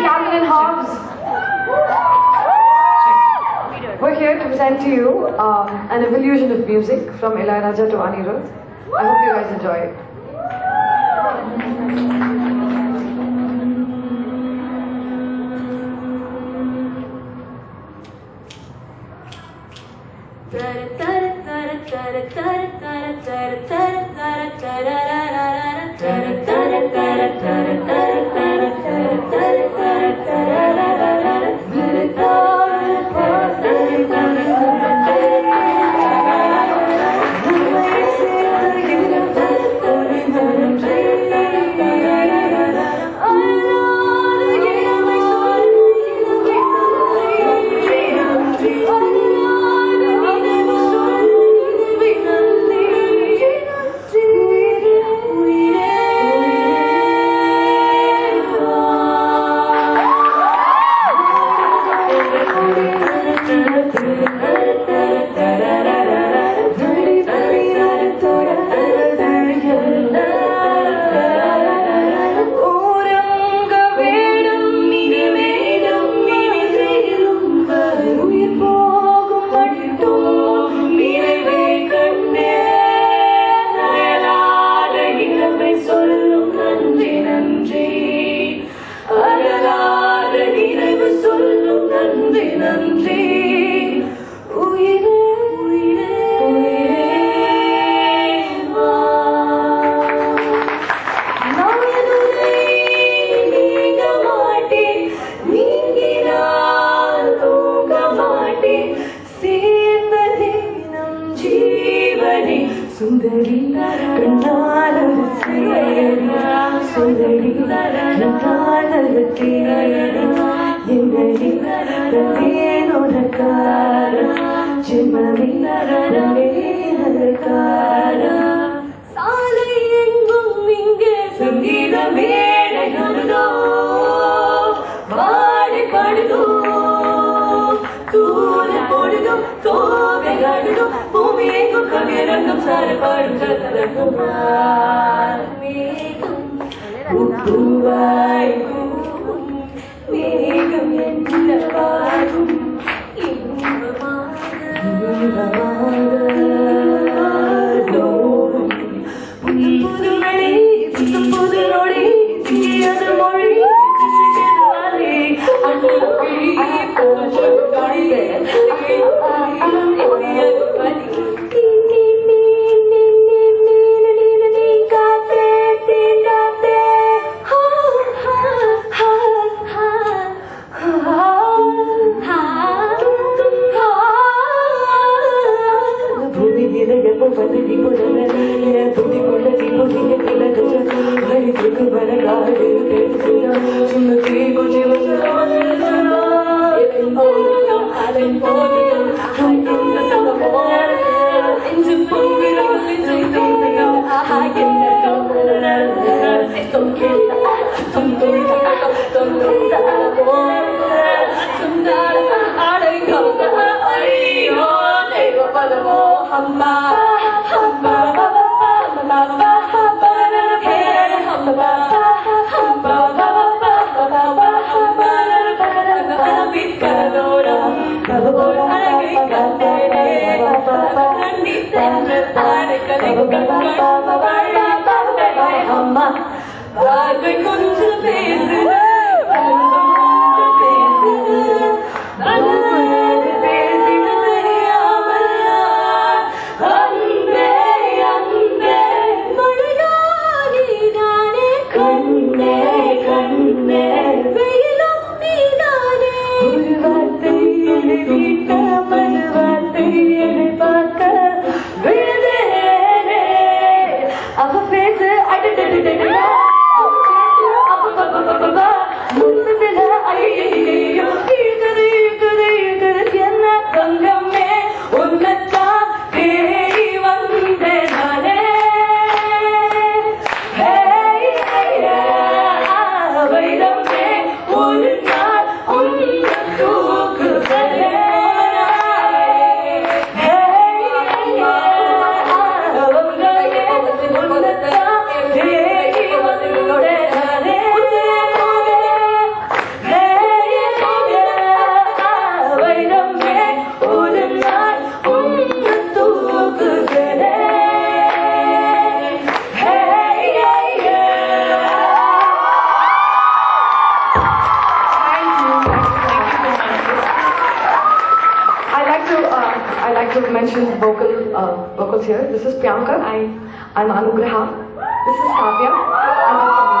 Calvin and Hobbes. We're here to present to you an evolution of music from Ilayaraja to Anirudh. I hope you guys enjoy it. சுந்தரி கண்ணாளர் சுந்தரி கண்ணாளர் என்னடி தந்தேனோனக்கார ஜென்மமே தந்தேனக்கார சாலை எங்கும் இங்கே சங்கீத மேடைகளோ வாடி பாடுதோ தூர பொழுதோ தோகைகளோ பூமி எங்கும் கவியரங்கம் சாரப்பாடும் சத்தரங்கும் மேகம் பூவாய் மேகம் என்ன பாடும் புதுமொழி தீயது மொழி mention vocals here. This is Priyanka. Hi. I'm Anugraha. This is Kavya. And I'm